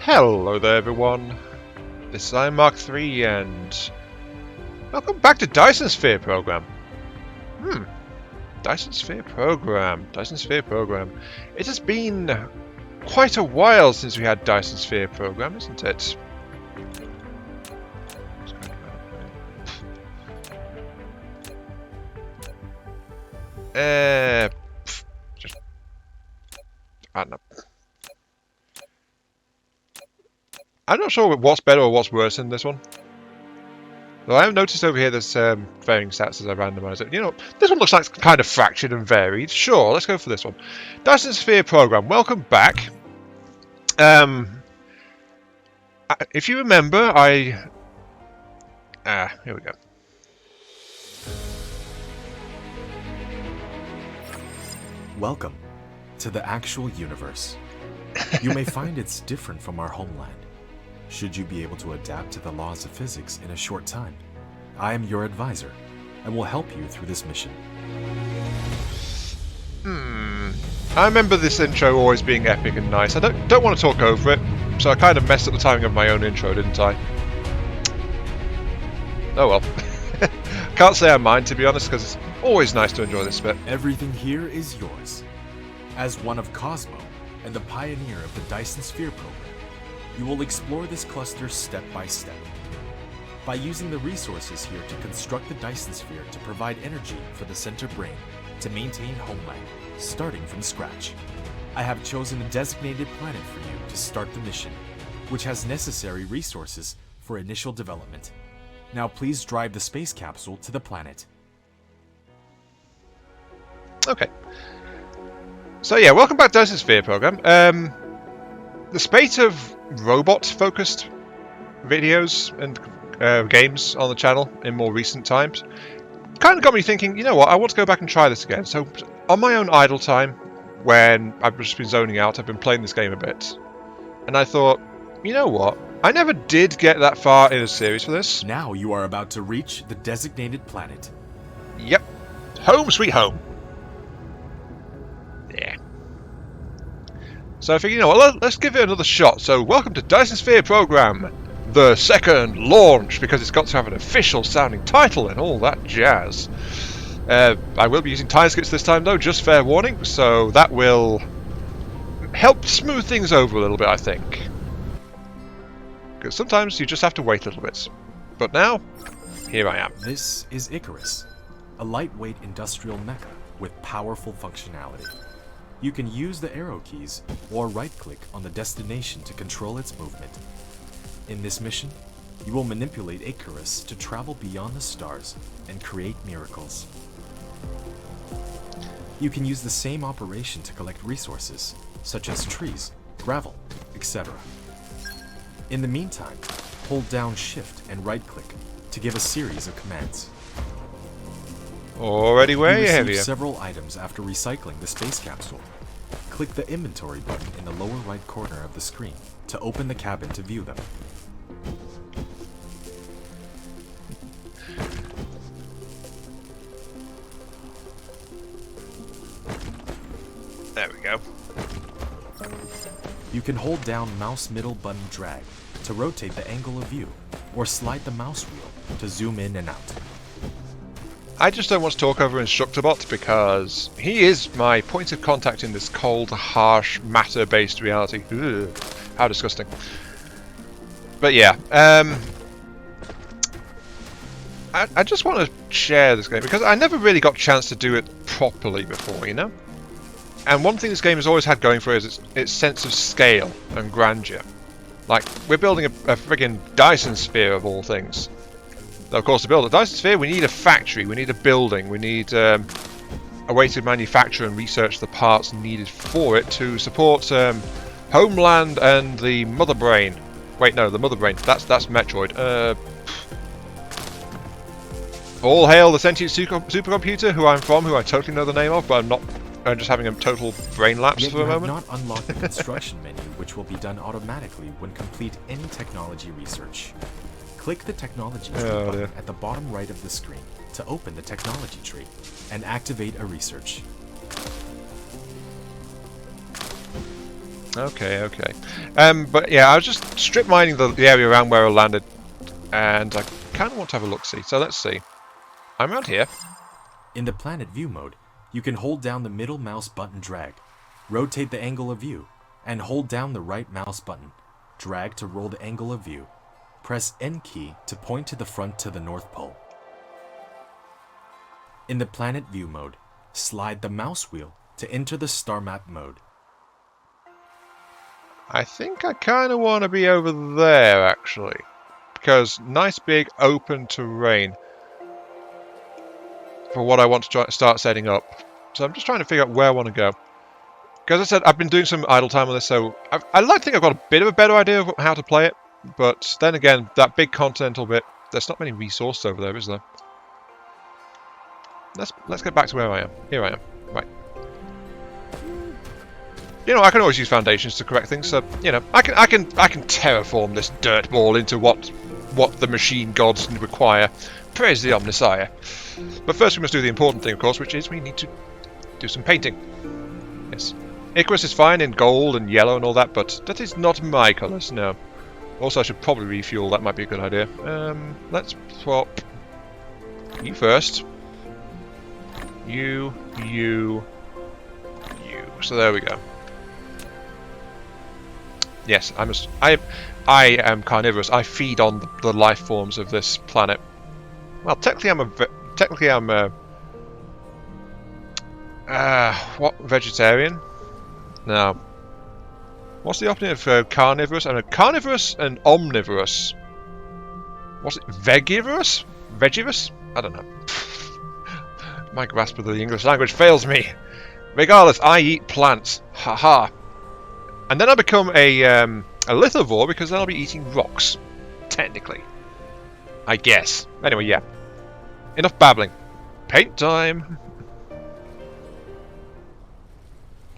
Hello there everyone, this is Mark III and welcome back to Dyson Sphere Program. Dyson Sphere Program. It has been quite a while since we had Dyson Sphere Program, isn't it? I don't know. I'm not sure what's better or what's worse in this one. Though I have noticed over here there's varying stats as I randomise it. You know, this one looks like it's kind of fractured and varied. Sure, let's go for this one. Dyson Sphere Program, welcome back. If you remember, here we go. Welcome to the actual universe. You may find it's different from our homeland. Should you be able to adapt to the laws of physics in a short time, I am your advisor and will help you through this mission. I remember this intro always being epic and nice. I don't want to talk over it, so I kind of messed up the timing of my own intro, didn't I? Oh well. Can't say I mind, to be honest, because it's always nice to enjoy this bit. Everything here is yours. As one of Cosmo and the pioneer of the Dyson Sphere Program, you will explore this cluster step by step. By using the resources here to construct the Dyson Sphere to provide energy for the center brain to maintain homeland, starting from scratch. I have chosen a designated planet for you to start the mission, which has necessary resources for initial development. Now please drive the space capsule to the planet. Okay. So yeah, welcome back to Dyson Sphere Program. The spate of robot-focused videos and games on the channel in more recent times kind of got me thinking, you know what, I want to go back and try this again. So on my own idle time, when I've just been zoning out, I've been playing this game a bit. And I thought, you know what, I never did get that far in a series for this. Now you are about to reach the designated planet. Yep. Home sweet home. Yeah. So I figured, you know what, let's give it another shot. So welcome to Dyson Sphere Program, the second launch, because it's got to have an official sounding title and all that jazz. I will be using time skips this time though, just fair warning, so that will help smooth things over a little bit, I think. Because sometimes you just have to wait a little bit. But now, here I am. This is Icarus, a lightweight industrial mecha with powerful functionality. You can use the arrow keys or right-click on the destination to control its movement. In this mission, you will manipulate Icarus to travel beyond the stars and create miracles. You can use the same operation to collect resources, such as trees, gravel, etc. In the meantime, hold down Shift and right-click to give a series of commands. Already way you heavier. receive several items after recycling the space capsule. Click the inventory button in the lower right corner of the screen to open the cabin to view them. There we go. You can hold down mouse middle button drag to rotate the angle of view, or slide the mouse wheel to zoom in and out. I just don't want to talk over Instructorbot because he is my point of contact in this cold, harsh, matter-based reality. Ugh, how disgusting. But yeah, I just want to share this game because I never really got a chance to do it properly before, you know? And one thing this game has always had going for it is its sense of scale and grandeur. Like, we're building a friggin' Dyson Sphere of all things. Though, of course, to build a Dyson Sphere, we need a factory, we need a building, we need a way to manufacture and research the parts needed for it to support Homeland and the Mother Brain. Wait, no, the Mother Brain. That's Metroid. All hail the sentient supercomputer, who I'm from, who I totally know the name of, but I'm just having a total brain lapse Yet for a moment. You have not unlocked the construction menu, which will be done automatically when complete any technology research. Click the technology tree button at the bottom right of the screen to open the technology tree and activate a research. Okay, okay. But yeah, I was just strip mining the area around where I landed, and I kind of want to have a look-see. So let's see. I'm around here. In the planet view mode, you can hold down the middle mouse button drag, rotate the angle of view, and hold down the right mouse button, drag to roll the angle of view. Press N key to point to the front to the North Pole. In the planet view mode, slide the mouse wheel to enter the star map mode. I think I kind of want to be over there, actually. Because nice big open terrain for what I want to start setting up. So I'm just trying to figure out where I want to go. Because as I said, I've been doing some idle time on this, so I like to think I've got a bit of a better idea of how to play it. But then again, that big continental bit, there's not many resources over there, is there? Let's get back to where I am. Here I am. Right. You know, I can always use foundations to correct things, so you know, I can terraform this dirt ball into what the machine gods require. Praise the Omnissiah. But first we must do the important thing, of course, which is we need to do some painting. Yes. Icarus is fine in gold and yellow and all that, but that is not my colours, no. Also, I should probably refuel, that might be a good idea. Let's swap you first. You. So there we go. Yes, I am carnivorous. I feed on the life forms of this planet. Well, technically I'm what, vegetarian? No. What's the opposite of carnivorous? I'm a carnivorous and omnivorous. What's it? Vegivorous? Vegivorous? I don't know. My grasp of the English language fails me. Regardless, I eat plants. Haha. And then I become a lithivore because then I'll be eating rocks. Technically. I guess. Anyway, yeah. Enough babbling. Paint time.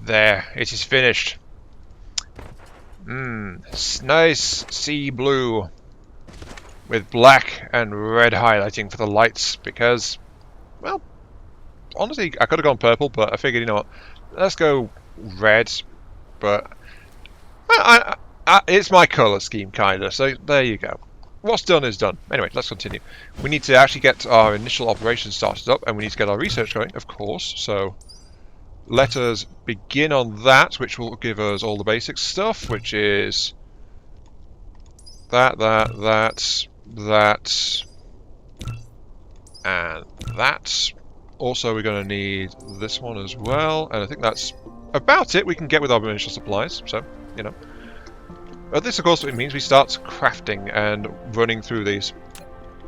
There, it is finished. Nice sea blue. With black and red highlighting for the lights because, well, honestly, I could have gone purple, but I figured, you know what, let's go red. But it's my colour scheme, kinda. So there you go. What's done is done. Anyway, let's continue. We need to actually get our initial operations started up, and we need to get our research going, of course. So let us begin on that, which will give us all the basic stuff, which is that, and that. Also, we're going to need this one as well, and I think that's about it we can get with our initial supplies, so, you know. But this, of course, it means we start crafting and running through these.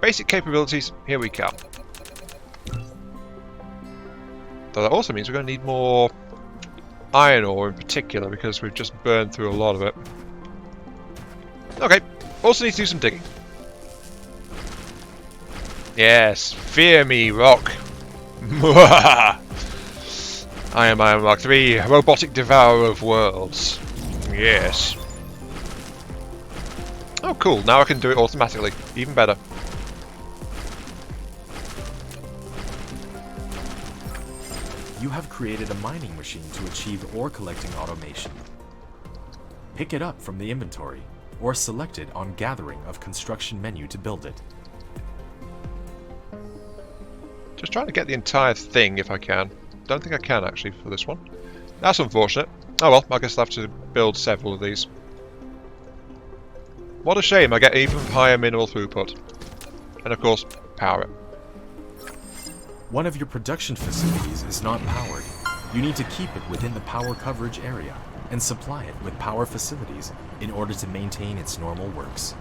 Basic capabilities, here we come. Though that also means we're going to need more iron ore in particular, because we've just burned through a lot of it. Okay, also need to do some digging. Yes, fear me, rock. I am Iron Mark III, robotic devourer of worlds. Yes. Oh, cool. Now I can do it automatically. Even better. You have created a mining machine to achieve ore collecting automation. Pick it up from the inventory, or select it on Gathering of Construction menu to build it. Just trying to get the entire thing if I can. Don't think I can actually for this one. That's unfortunate. Oh well, I guess I'll have to build several of these. What a shame, I get even higher mineral throughput. And of course, power it. One of your production facilities is not powered. You need to keep it within the power coverage area and supply it with power facilities in order to maintain its normal works.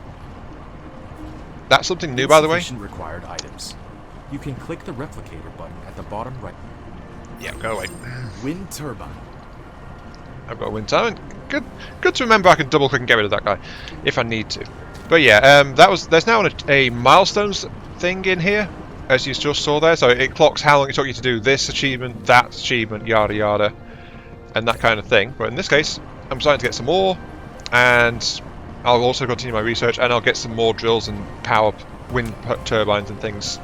That's something new, by the way? Insufficient required items. You can click the replicator button at the bottom right. Yeah, go away. Wind turbine. I've got a wind turbine. Good to remember I can double click and get rid of that guy if I need to. But yeah, there's now a milestones thing in here, as you just saw there. So it clocks how long it took you to do this achievement, that achievement, yada yada, and that kind of thing. But in this case, I'm starting to get some more, and I'll also continue my research, and I'll get some more drills and power wind turbines and things.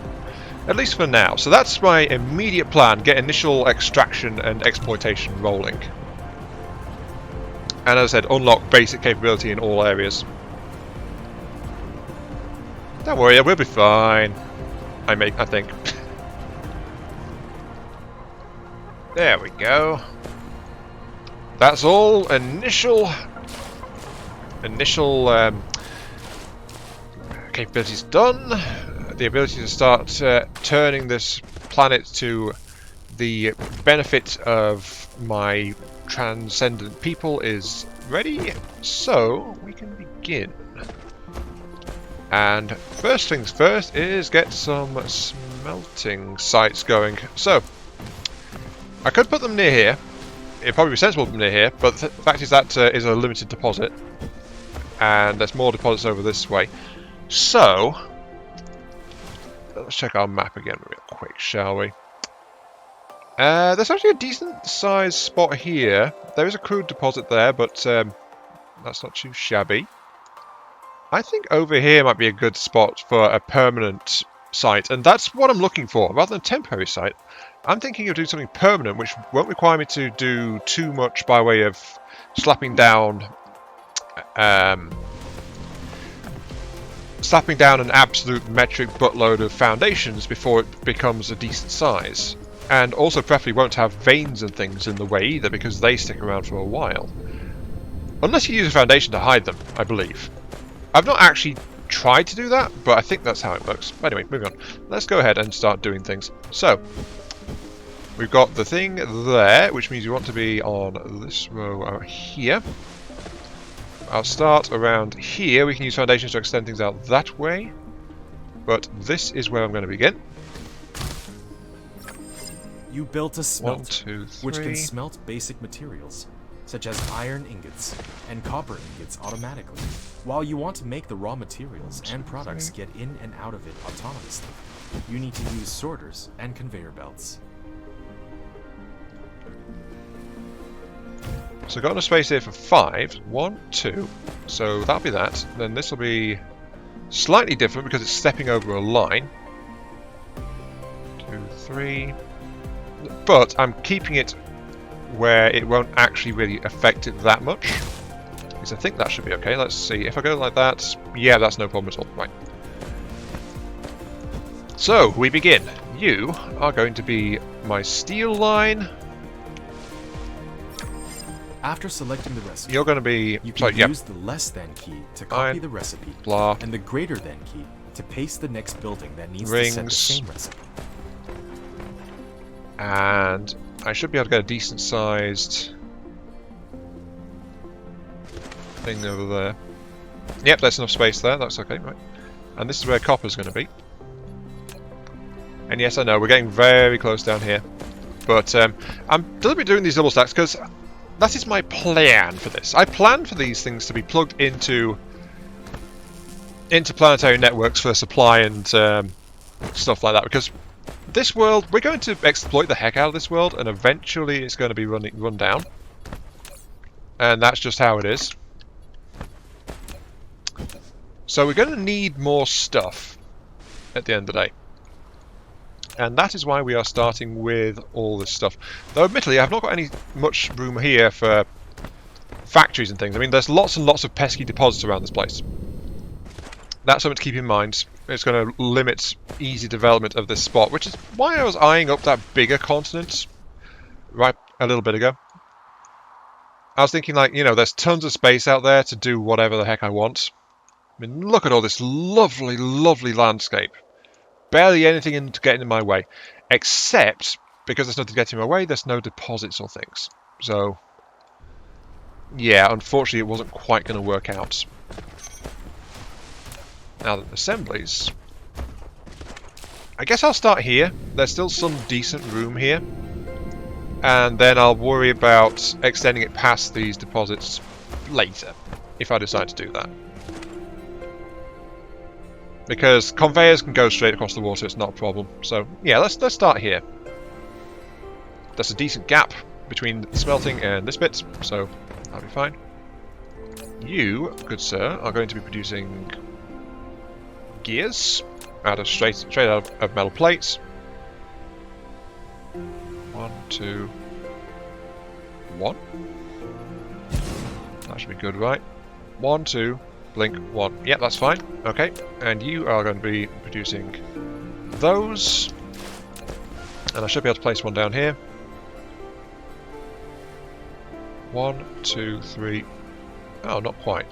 At least for now. So that's my immediate plan, get initial extraction and exploitation rolling. And as I said, unlock basic capability in all areas. Don't worry, we'll be fine. I think. There we go. That's all initial capabilities done. The ability to start turning this planet to the benefit of my transcendent people is ready, so we can begin. And first things first is get some smelting sites going. So, I could put them near here. It'd probably be sensible to put them near here, but the fact is that is a limited deposit. And there's more deposits over this way. So, let's check our map again real quick, shall we? There's actually a decent sized spot here. There is a crude deposit there, but that's not too shabby. I think over here might be a good spot for a permanent site, and that's what I'm looking for, rather than a temporary site. I'm thinking of doing something permanent, which won't require me to do too much by way of slapping down an absolute metric buttload of foundations before it becomes a decent size. And also preferably won't have veins and things in the way either, because they stick around for a while. Unless you use a foundation to hide them, I believe. I've not actually tried to do that, but I think that's how it works. Anyway, moving on. Let's go ahead and start doing things. So, we've got the thing there, which means we want to be on this row out here. I'll start around here. We can use foundations to extend things out that way. But this is where I'm going to begin. You built a smelter, 1, 2, 3. which can smelt basic materials, such as iron ingots and copper ingots automatically, while you want to make the raw materials and products get in and out of it autonomously. You need to use sorters and conveyor belts. So I've got enough space here for 5. 1, 2. So that'll be that. Then this will be slightly different because it's stepping over a line. 2, 3. But I'm keeping it where it won't actually really affect it that much. Because I think that should be okay. Let's see. If I go like that, yeah, that's no problem at all. Right. So, we begin. You are going to be my steel line. After selecting the recipe, You're going to be... you can use the less than key to copy the recipe, and the greater than key to paste the next building that needs to set the same recipe. And I should be able to get a decent sized thing over there. Yep, there's enough space there, that's okay, right. And this is where copper's going to be. And yes, I know, we're getting very close down here. But I'm deliberately doing these double stacks because that is my plan for this. I plan for these things to be plugged into planetary networks for supply and stuff like that, because this world, we're going to exploit the heck out of this world, and eventually it's going to be run down. And that's just how it is. So we're going to need more stuff at the end of the day. And that is why we are starting with all this stuff. Though admittedly, I've not got much room here for factories and things. I mean, there's lots and lots of pesky deposits around this place. That's something to keep in mind. It's going to limit easy development of this spot, which is why I was eyeing up that bigger continent right a little bit ago. I was thinking, like, you know, there's tons of space out there to do whatever the heck I want. I mean, look at all this lovely, lovely landscape. Barely anything to get in my way. Except, because there's nothing to get in my way, there's no deposits or things. So, yeah, unfortunately it wasn't quite going to work out. Now the assemblies, I guess I'll start here. There's still some decent room here. And then I'll worry about extending it past these deposits later, if I decide to do that. Because conveyors can go straight across the water, it's not a problem. So yeah, let's start here. There's a decent gap between smelting and this bit, so that'll be fine. You, good sir, are going to be producing gears straight out of metal plates. 1, 2, 1. That should be good, right? 1, 2, blink, 1. Yep, that's fine. Okay, and you are going to be producing those. And I should be able to place one down here. 1, 2, 3. Oh, not quite.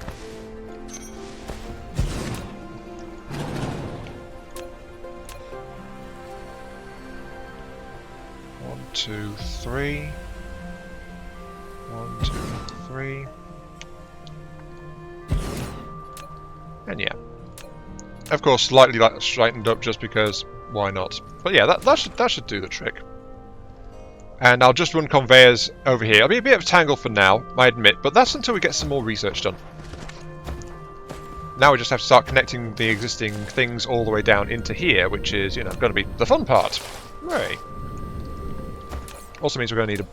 1, 2, 3. 1, 2, 3. And yeah. Of course, slightly straightened up just because why not? But yeah, that should do the trick. And I'll just run conveyors over here. I'll be a bit of a tangle for now, I admit, but that's until we get some more research done. Now we just have to start connecting the existing things all the way down into here, which is, you know, going to be the fun part. Hooray! Also means we're going to need a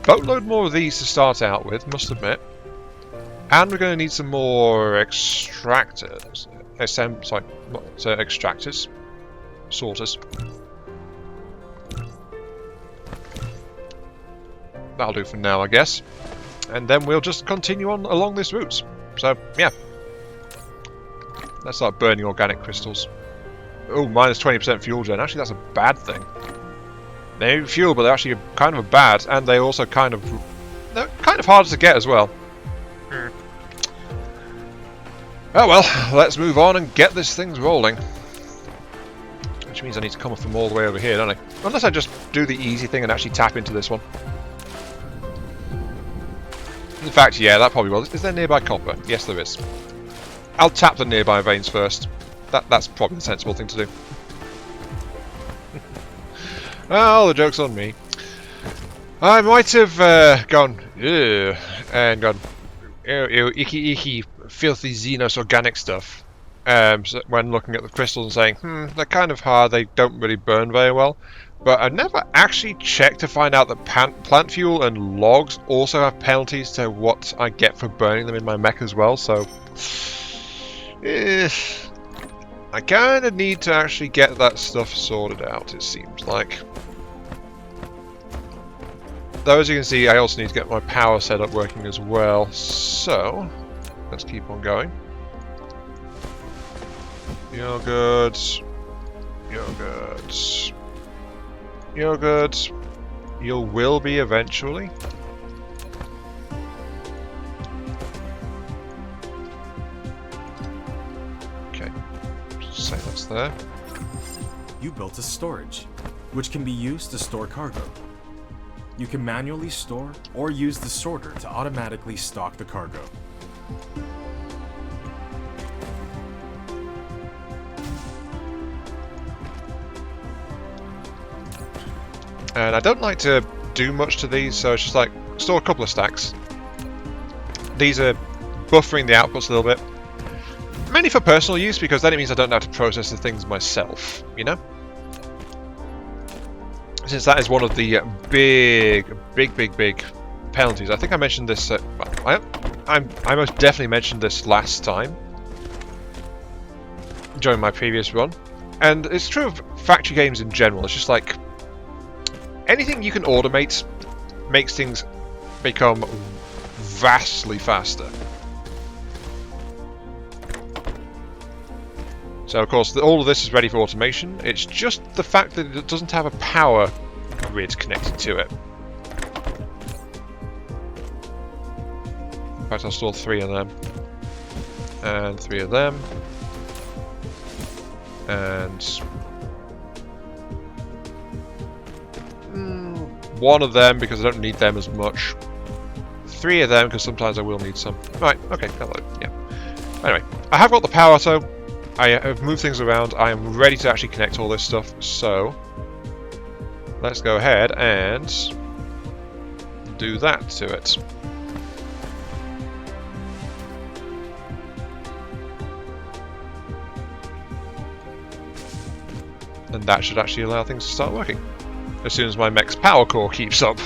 boatload more of these to start out with, must admit. And we're going to need some more extractors. Extractors. Sorters. That'll do for now, I guess. And then we'll just continue on along this route. So, yeah. Let's start burning organic crystals. Oh, minus 20% fuel gen. Actually, that's a bad thing. They're fuel, but they're actually kind of bad. And they're also kind of harder to get as well. Oh well, let's move on and get this thing rolling. Which means I need to come from all the way over here, don't I? Unless I just do the easy thing and actually tap into this one. In fact, yeah, that probably will. Is there nearby copper? Yes, there is. I'll tap the nearby veins first. That's probably the sensible thing to do. Oh, the joke's on me. I might have gone, ugh, and gone, ew, icky, filthy Xenos organic stuff. So when looking at the crystals and saying, they're kind of hard, they don't really burn very well. But I've never actually checked to find out that plant fuel and logs also have penalties to what I get for burning them in my mech as well, so... I kind of need to actually get that stuff sorted out, it seems like. Though, as you can see, I also need to get my power setup working as well, so... Let's keep on going. You're good. You're good. You're good. You will be eventually. Okay. Just say that's there. You built a storage, which can be used to store cargo. You can manually store or use the sorter to automatically stock the cargo. And I don't like to do much to these, so it's just like, store a couple of stacks. These are buffering the outputs a little bit. Mainly for personal use, because then it means I don't have to process the things myself, you know? Since that is one of the big penalties. I think I mentioned this, I most definitely mentioned this last time, during my previous run. And it's true of factory games in general, it's just like, anything you can automate makes things become vastly faster. So of course all of this is ready for automation, it's just the fact that it doesn't have a power grid connected to it. In fact, I'll store 3 of them. And 3 of them. And... 1 of them, because I don't need them as much. 3 of them, because sometimes I will need some. Right, okay, hello, yeah. Anyway, I have got the power, so I have moved things around. I am ready to actually connect all this stuff, so... let's go ahead and... do that to it. And that should actually allow things to start working. As soon as my mech's power core keeps up.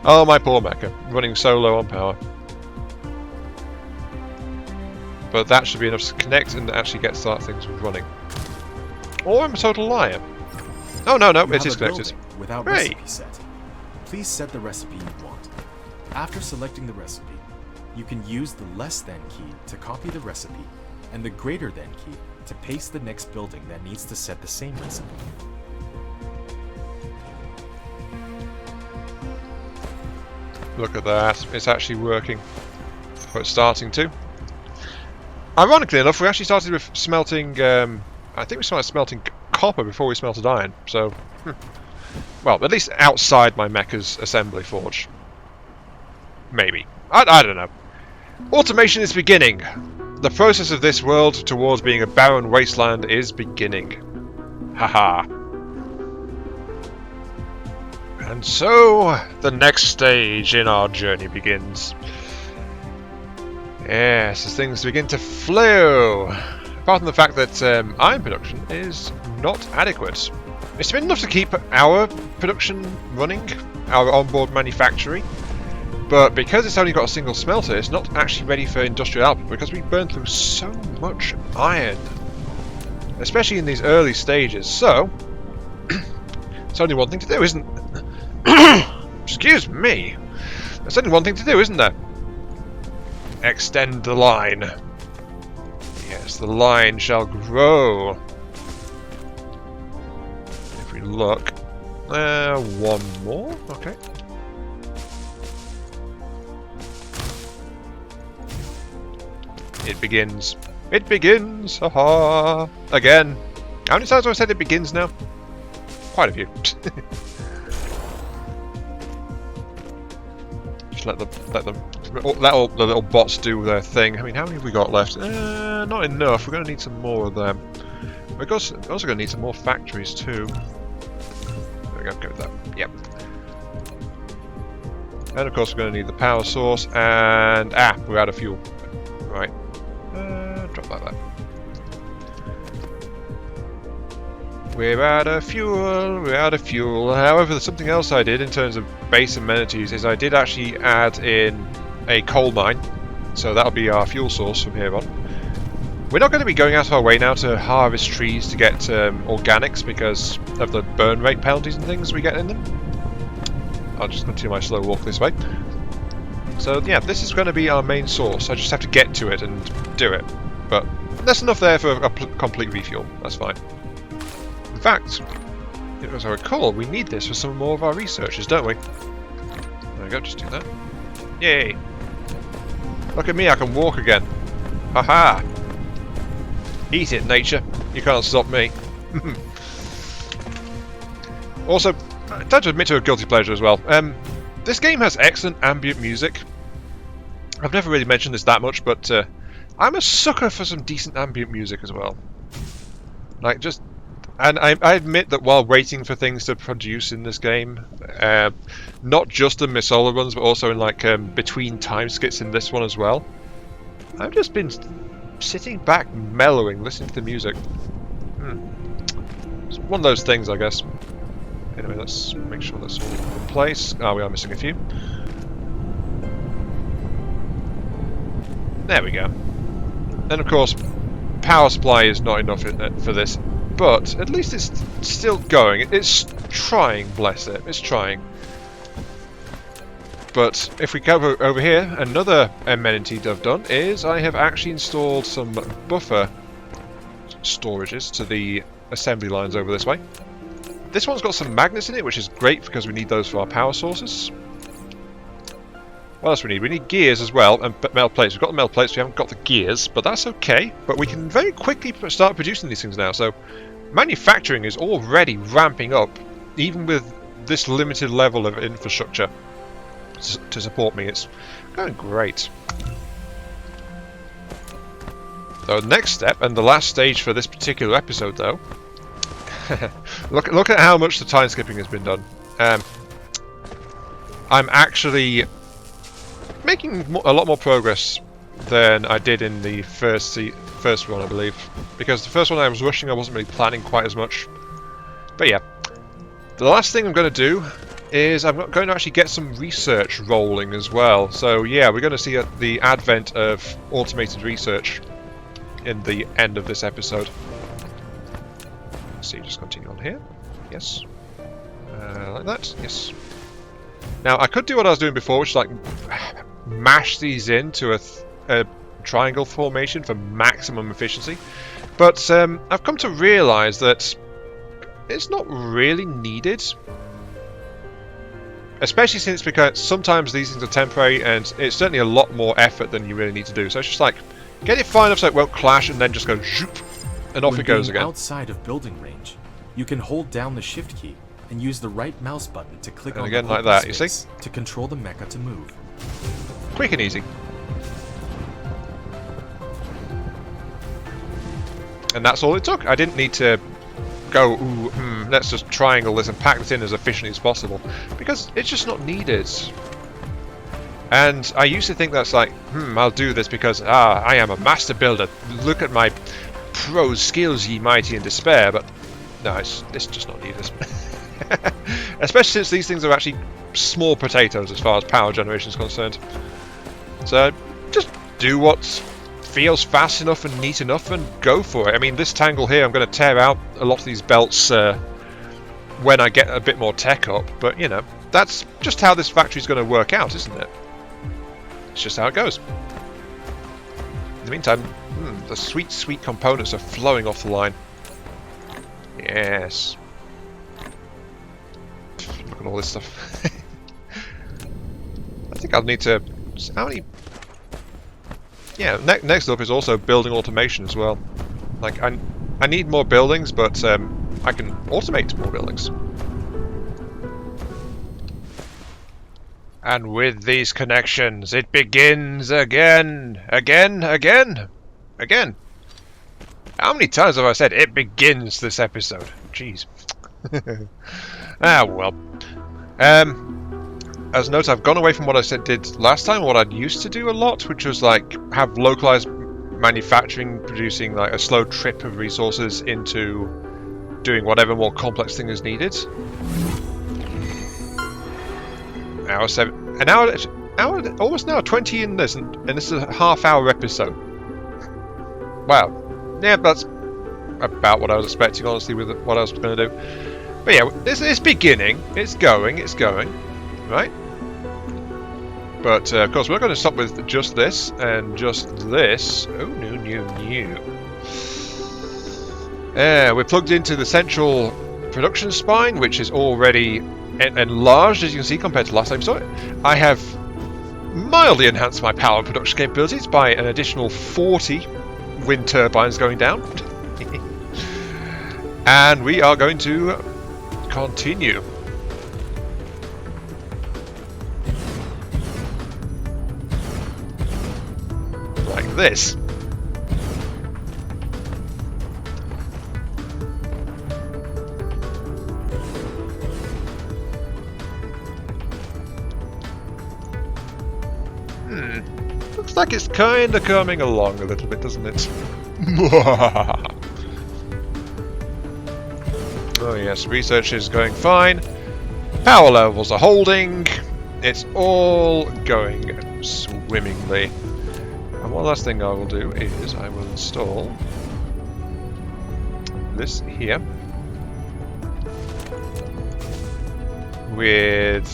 Oh, my poor mecha, running so low on power. But that should be enough to connect and actually start things running. Or I'm a total liar. Oh no, it is connected. Without recipe set. Please set the recipe you want. After selecting the recipe, you can use the less than key to copy the recipe and the greater than key to paste the next building that needs to set the same recipe. Look at that, it's actually working. Or it's starting to. Ironically enough, we actually started with smelting, I think we started smelting copper before we smelted iron, so... Well, at least outside my mecha's assembly forge. Maybe. I don't know. Automation is beginning. The process of this world towards being a barren wasteland is beginning. Haha. And so, the next stage in our journey begins. Yes, as things begin to flow. Apart from the fact that iron production is not adequate. It's been enough to keep our production running, our onboard manufactory, but because it's only got a single smelter, it's not actually ready for industrial output because we burn through so much iron, especially in these early stages. So, it's only one thing to do, isn't it? Excuse me. There's only one thing to do, isn't there? Extend the line. Yes, the line shall grow. If we look, one more. Okay. It begins. It begins. Haha. Again. How many times have I said it begins now? Quite a few. Just let all the little bots do their thing. I mean, how many have we got left? Not enough. We're going to need some more of them. We're also going to need some more factories too. There we go. Go with that. Yep. And of course, we're going to need the power source. And we're out of fuel. Right. Drop that there. We're out of fuel, we're out of fuel. However, there's something else I did in terms of base amenities, is I did actually add in a coal mine. So that'll be our fuel source from here on. We're not going to be going out of our way now to harvest trees to get organics because of the burn rate penalties and things we get in them. I'll just continue my slow walk this way. So yeah, this is going to be our main source. I just have to get to it and do it. But there's enough there for a complete refuel. That's fine. In fact, as I recall, we need this for some more of our researchers, don't we? There we go, just do that. Yay! Look at me, I can walk again. Haha! Eat it, nature. You can't stop me. Also, I have to admit to a guilty pleasure as well. This game has excellent ambient music. I've never really mentioned this that much, but I'm a sucker for some decent ambient music as well. Like, just... And I admit that while waiting for things to produce in this game, not just in my solo runs, but also in like between time skits in this one as well, I've just been sitting back, mellowing, listening to the music. It's one of those things, I guess. Anyway, let's make sure that's all in place. Oh, we are missing a few. There we go. And of course, power supply is not enough for this. But at least it's still going. It's trying, bless it. It's trying. But if we go over here, another amenity I've done is I have actually installed some buffer storages to the assembly lines over this way. This one's got some magnets in it, which is great because we need those for our power sources. What else we need? We need gears as well, and metal plates. We've got the metal plates, we haven't got the gears, but that's okay. But we can very quickly start producing these things now, so manufacturing is already ramping up, even with this limited level of infrastructure to support me. It's going great. So next step, and the last stage for this particular episode though, look at how much the time skipping has been done. I'm actually making a lot more progress than I did in the first one, I believe. Because the first one I was rushing, I wasn't really planning quite as much. But yeah. The last thing I'm going to do is I'm going to actually get some research rolling as well. So yeah, we're going to see the advent of automated research in the end of this episode. Let's see, just continue on here. Yes. Like that. Yes. Now, I could do what I was doing before, which is like mash these into a triangle formation for maximum efficiency. But I've come to realise that it's not really needed. Especially since because sometimes these things are temporary and it's certainly a lot more effort than you really need to do. So it's just like, get it fine enough so it won't clash and then just go zoop, and off it goes again. Outside of building range, you can hold down the shift key and use the right mouse button to click on again the like that, you see? to control the mecha to move. Quick and easy. And that's all it took. I didn't need to go, ooh, let's just triangle this and pack this in as efficiently as possible. Because it's just not needed. And I used to think that's like, I'll do this because, I am a master builder. Look at my pro skills, ye mighty in despair. But no, it's just not needed. Especially since these things are actually small potatoes as far as power generation is concerned. So just do what feels fast enough and neat enough and go for it. I mean, this tangle here, I'm going to tear out a lot of these belts when I get a bit more tech up. But, you know, that's just how this factory's going to work out, isn't it? It's just how it goes. In the meantime, the sweet, sweet components are flowing off the line. Yes. Look at all this stuff. I think I'll need to... How many... Yeah, next up is also building automation as well. Like, I need more buildings, but I can automate more buildings. And with these connections, it begins again. How many times have I said it begins this episode? Jeez. Ah, well. As a note, I've gone away from what I did last time, what I'd used to do a lot, which was like have localized manufacturing, producing like a slow trip of resources into doing whatever more complex thing is needed. Hour 7, an hour, almost an hour 20 in this, and this is a half-hour episode. Wow, yeah, that's about what I was expecting, honestly, with what I was going to do. But yeah, it's beginning, it's going, right? But of course, we're going to stop with just this and just this. Oh, no. We're plugged into the central production spine, which is already enlarged, as you can see, compared to last time you saw it. I have mildly enhanced my power production capabilities by an additional 40 wind turbines going down. And we are going to continue. Like this. Looks like it's kinda coming along a little bit, doesn't it? Oh yes, research is going fine. Power levels are holding. It's all going swimmingly. And one last thing I will do is I will install this here with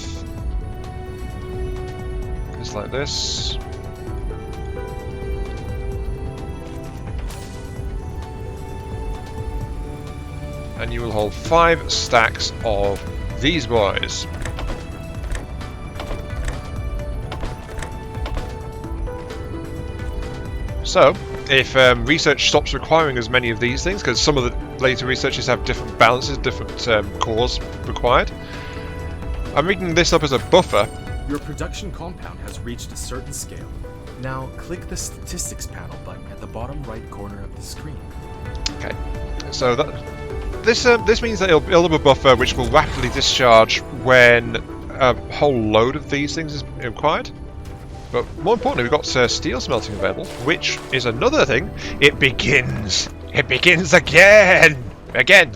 just like this. And you will hold 5 stacks of these boys. So, if research stops requiring as many of these things, because some of the later researchers have different balances, different cores required, I'm rigging this up as a buffer. Your production compound has reached a certain scale. Now click the statistics panel button at the bottom right corner of the screen. Okay, so this means that it'll build up a buffer which will rapidly discharge when a whole load of these things is required. But more importantly, we've got steel smelting available, which is another thing. It begins. It begins again. Again.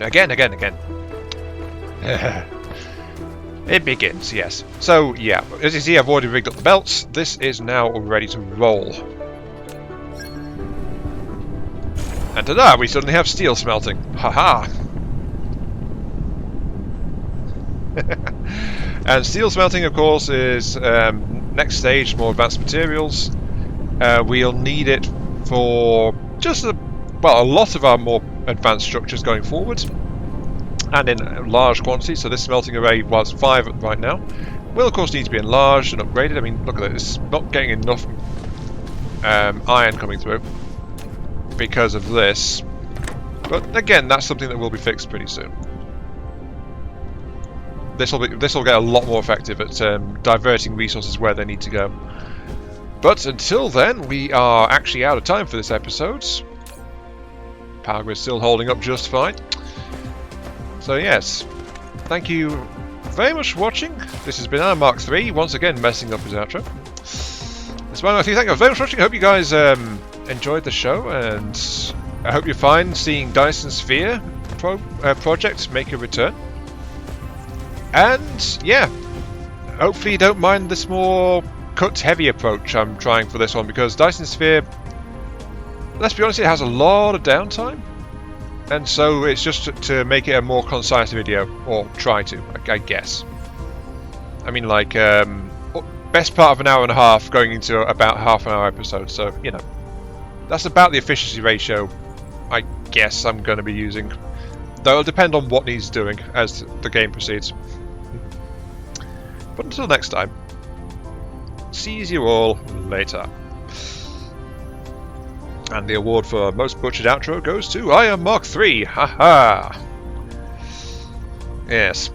It begins, yes. So, yeah, as you see, I've already rigged up the belts. This is now ready to roll. And ta-da, we suddenly have steel smelting. Haha. And steel smelting, of course, is next stage, more advanced materials. We'll need it for just a lot of our more advanced structures going forward, and in large quantities. So this smelting array was 5 right now. Will of course need to be enlarged and upgraded. I mean, look at this, it's not getting enough iron coming through because of this. But again, that's something that will be fixed pretty soon. This will get a lot more effective at diverting resources where they need to go. But until then, we are actually out of time for this episode. Power grid still holding up just fine. So yes, thank you very much for watching. This has been Mark 3, once again messing up his outro. This is Mark 3, thank you very much for watching. I hope you guys enjoyed the show, and I hope you find seeing Dyson Sphere project make a return. And yeah, hopefully you don't mind this more cut heavy approach I'm trying for this one, because Dyson Sphere, let's be honest, it has a lot of downtime, and so it's just to make it a more concise video, or try to, I guess. I mean, like best part of an hour and a half going into about half an hour episode, so you know, that's about the efficiency ratio I guess I'm going to be using, though it'll depend on what needs doing as the game proceeds. But until next time, see you all later. And the award for most butchered outro goes to I am Mark 3. Haha. Yes.